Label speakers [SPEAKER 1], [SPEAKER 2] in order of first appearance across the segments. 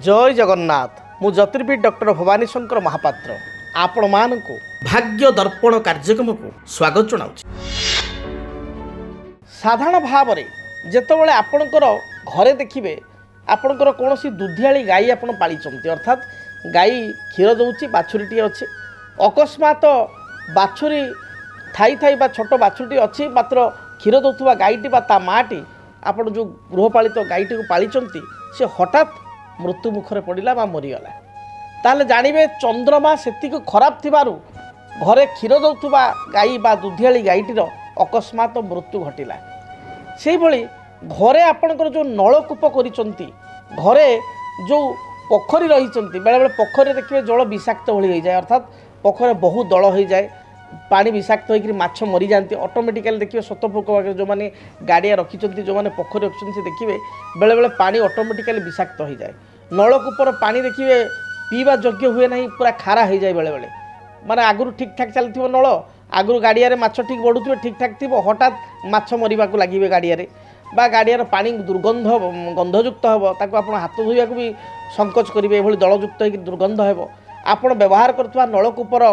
[SPEAKER 1] जय जगन्नाथ मु ज्योतिर्विद डॉक्टर भवानी शंकर महापात्र आपण मानक भाग्य दर्पण कार्यक्रम को स्वागत जनाऊँ। साधारण भाव में जितेबाला आपणकर घरे देखिए आपणकर कौन दुधियाली गाई आप पाली अर्थात गाई क्षीर दौची बाछुरीटी अच्छे अकस्मात बाछुरी थाई थाई बा छोट बाछुरीटी अच्छी मात्र क्षीर दौथुवा गाईटी बा ता माटी आपण जो गृहपालित गाईटी को पाली से हठात मृत्यु मुखरे पड़ा बा मरीगला ताले जानवे चंद्रमा से खराब थिबारु घरे क्षीर दौथुवा गाई बा दुधियाली गाईटीर अकस्मात मृत्यु घटिला। से भली घरे आपणकर जो नलकूप करिसंती घरे जो पोखरी रही बेले बेले पोखरी देखिए जल विषाक्त भली हो जाए अर्थात पोखर बहुत दल हो जाए पानी विषाक्त होकर माछ मरी जाती ऑटोमेटिकली देखिए सतपोक जो मैंने गाड़िया रखी जो मैंने पोखरी रखी से देखिए बेले बेले पानी ऑटोमेटिकली विषाक्त हो जाए नलकूपर पानी देखिए पीवा योग्य हुए ना पूरा खारा हो जाए बेले बेले माने आगुरी ठीक ठाक चलती नल आगुरी गाड़िया माछ ठीक बढ़ुवे ठीक ठाक थी हठात माछ मरवा लगे गाड़िया बा गाड़ियार पानी दुर्गंध गंधयुक्त हे ताको आप हाथ धोवा भी संकोच करेंगे ये दलयुक्त हो दुर्गंध हे आपण व्यवहार करुवा नलकूपर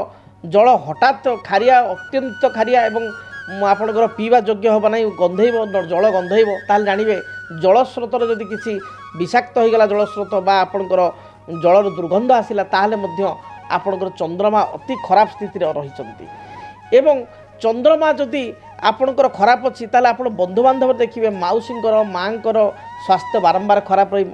[SPEAKER 1] जल हठात खारिया अत्यंत खारिया एवं आपणकर पीवा योग्य हे ना गंधेब जल गंधेब ताल जानवे जल स्रोतर जदि किसी विषाक्त होगला जल स्रोत बा आपणकर जलर दुर्गंध आसला ताहले मध्य आपणकर चंद्रमा अति खराब स्थिति रही एवं चंद्रमा जदि आपणकर खराब अच्छी ताले आपण बंधुबांधव देखिए माउसींकर माँकर स्वास्थ्य बारंबार खराब रही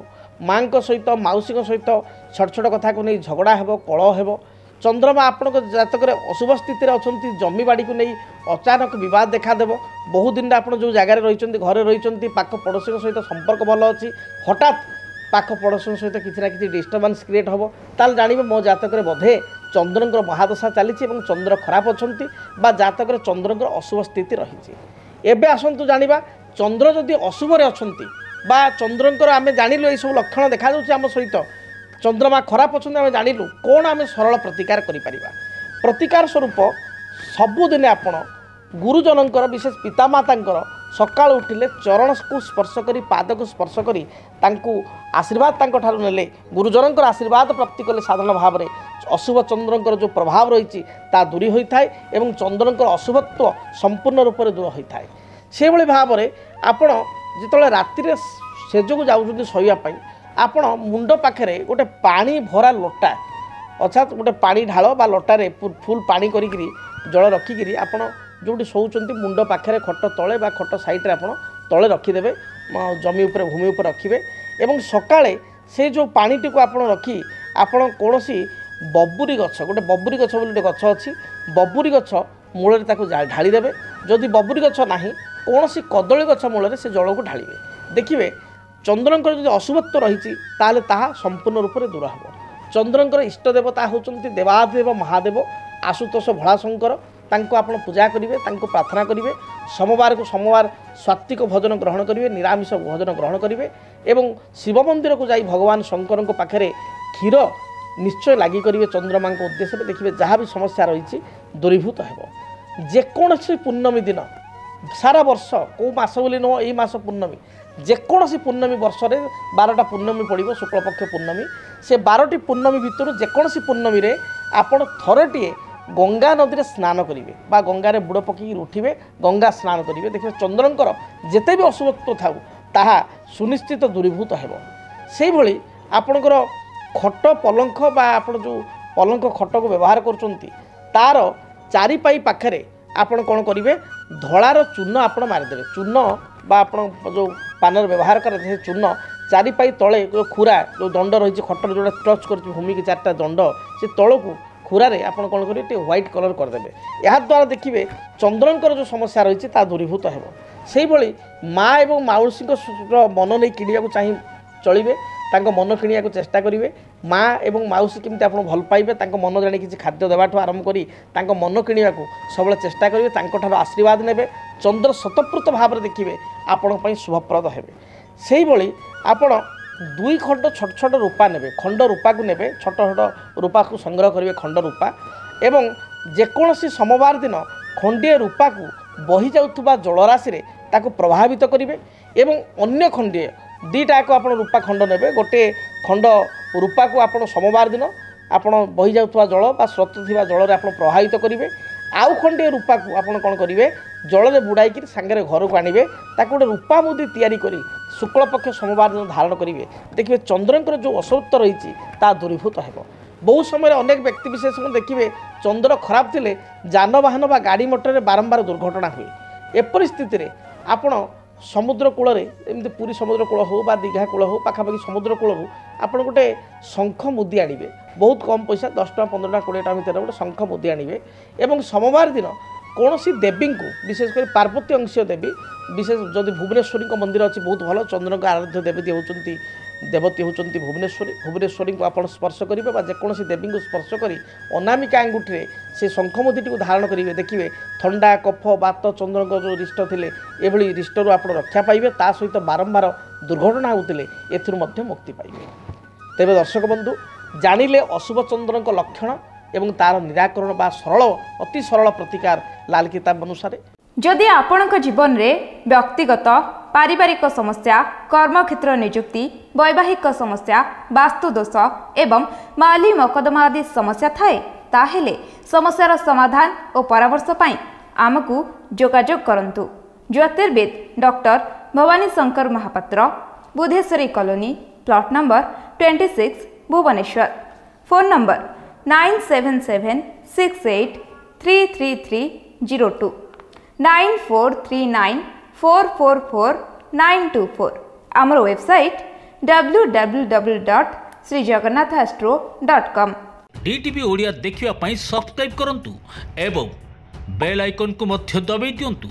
[SPEAKER 1] माँ सहित माउसी सहित छोट छोट कथा को नहीं झगड़ा हेब कल हेब चंद्रमा आपण जातक अशुभ स्थिति अच्छा जमी बाड़ी को नहीं अचानक बद देखादेव बहुत दिन आप जो जगार रही घरे रही पाख पड़ोशी सहित संपर्क भल अच्छी हठात पाख पड़ोशी सहित किसी ना कि डिस्टर्बान्स क्रिएट हम ताल जानवे मो जातक बोधे चंद्रकर महादशा चली चंद्र खराब अच्छा जातक चंद्रकर अशुभ स्थिति रही एवं आसतु जाना चंद्र जदि अशुभरे अच्छा चंद्रकर आम जानिलु ये सब लक्षण देखा आम सहित चंद्रमा खराब अच्छा आम जानिलु कौन आम सरल प्रतिकार प्रतिकार स्वरूप सबुदिन आपण गुरुजनकर विशेष पितामातांकर सकाळ उठिले चरण को स्पर्श करी पाद को स्पर्श करी तांकु आशीर्वाद ने गुरुजनकर आशीर्वाद प्राप्ति कले साधारण भाव में अशुभ चंद्रकर जो प्रभाव रही दूरी होता है एवं चंद्रकर अशुभत्व संपूर्ण रूप से दूर होता है से भाई भाव में आपण जिते राति सेजक जाऊँ शोवाई आपण मुंड पाखे गोटे पानी भरा लोटा अर्थात गोटे पानी ढाल बा लोटारे फुल पानी करी जल रखिकी आपण जो शोचती मुंड पाखे खट तले बा खट साइड्रे आप तले रखिदेवे जमी उपर भूमि उपर रखिए एवं सकाळे से जो पानीटी को आपण रखी आपण कौन बबुरी गछ गोटे बबुरी गछ बोली गछ अच्छी बबुरी गछ मूल ढालीदेवे जदि बबुरी गछ ना कौन कदली गछ मूल से जल को ढालिए देखिए चंद्रकर जो अशुभत्व रही संपूर्ण रूप से दूर हे चंद्रकर इष्ट देवता होती देवादेव महादेव आशुतोष भोलाशंकर तांको आपण पूजा करेंगे प्रार्थना करेंगे सोमवार को सोमवार सात्विक भोजन ग्रहण करेंगे निरामिष भोजन ग्रहण करेंगे एवं शिव मंदिर को जाई भगवान शंकर पाखे क्षीर निश्चय लगी करेंगे चंद्रमा उद्देश्य देखिए जहाँ भी समस्या रही दूरीभूत हो जेकोसी पूर्णमी दिन सारा वर्ष कौ मास बोली नुह यही मास पूर्णमी जेकोसी पूर्णमी वर्ष में 12टा पूर्णमी पड़ो शुक्लपक्ष पूर्णमी से 12टी पूर्णमी भितर जेकोसी पूर्णमी रे आपण थरटीए गंगा नदी स्नान करेंगे बा गंगार बुड़ पकई उठे गंगा स्नान करेंगे देखिए चंद्रकर जिते भी अशुभत्व थाऊ ताहा सुनिश्चित दूरीभूत हो से भली आपणकर खट पलंक बा आप जो पलंक खट को व्यवहार कर चारिपाई पाखे आपण कौन करेंगे धलार चून आप मारिदेवे चून बा आप जो पानर व्यवहार करें चून चारिपाई तले जो खुरा जो दंड रही खटर जो टच कर भूमि की 4टा दंड से तल को खुरारे आप कौन करेंगे व्हाइट कलर करदे यहाँ द्वारा देखिए चंद्रकर जो समस्या रही दूरीभूत हो से भली माँ एवं माउसी मन नहीं किणा चाह चलिए मन किणा चेष्टा करेंगे माँ एवं माउसी केमती आप भल पाइबे मन जानी किसी खाद्य देवाठू आरंभ कर मन किणा सब चेष्टा करेंगे आशीर्वाद ने चंद्र शतप्रत भाव में देखिए आपण शुभप्रद हे से भली आपण 2 खंड छोट छोट रूपा ने खंड रूपा को ने छोट छोट रूपा को संग्रह करेंगे खंड रूपा एवं जेकोसी सोमवार दिन खंडे रूपा को बही जाउथुबा जलराशि ताको प्रभावित करेंगे एवं अन्य खंडे 2टा को आप रूपा खंड ने गोटे खंड रूपा को आप सोमवार दिन आपण बही जाउथवा जल बा स्रोत थिबा जल आप प्रवाहित करेंगे आउ खंडे रूपा को आप कौन करेंगे जल में बुड़ाई सांगे घर को आने ताक गोटे रूपा मुदी तैयारी करी शुक्ल पक्ष सोमवार दिन धारण करेंगे देखिए चंद्रंकर जो असत्य रही दूरीभूत हो बहुत समय अनेक व्यक्ति विशेष देखिए चंद्र खराब थिले जानवाहन बा गाड़ी मोटर बारंबार दुर्घटना हुए ए परिस्थिति में आपण समुद्र कूल एमती पुरी समुद्र कूल हो बा दीघा कूल हो पाखापाखि समुद्र कूल आप गोटे शंख मुदी आनिबे बहुत कम पैसा 10 टका 15 टका 20 टका भितर गोटे शंख मुदी आनिबे एवं सोमवार दिन कौन देवी को विशेषकर पार्वती अंशीय देवी विशेष जदि भुवनेश्वरी मंदिर अच्छी बहुत भल चंद्र का आराध्य देवती होती देवती होती भुवनेश्वरी को आप स्पर्श करेंगे जेकोसी देवी को स्पर्श कर अनामिका अंगुठी से शंखमुदी टी धारण करेंगे देखिए थंडा कफ बात चंद्र जो रिष्ट थे ये रिष्टरू आप रक्षा पाइबे ता सहित बारंबार दुर्घटना होते एथुर मुक्ति पाइबे। तेरे दर्शक बंधु जानिले अशुभ चंद्र लक्षण एवं तार निराकरण बा सरल अति सरल प्रतिकार लाल किताब अनुसार
[SPEAKER 2] जदि आपणक जीवन में व्यक्तिगत पारिवारिक समस्या कर्मक्षेत्र नियुक्ति वैवाहिक समस्या वास्तुदोष एवं माली मकदमा आदि समस्या थाए ताहेले समस्यार समाधान और परामर्श पाई आमको जोगाजोग करंतु। ज्योतिर्विद doctor Bhabani Shankar Mohapatra Budheswari colony plot number 26 Bhubaneswar phone number 9776833302 9439444924 आमर वेबसाइट www.srijagannathastro.com।
[SPEAKER 3] DTV ओडिया देखिवा पई सब्सक्राइब करंतु एवं बेल आइकन को मध्य दबाई दियंतु।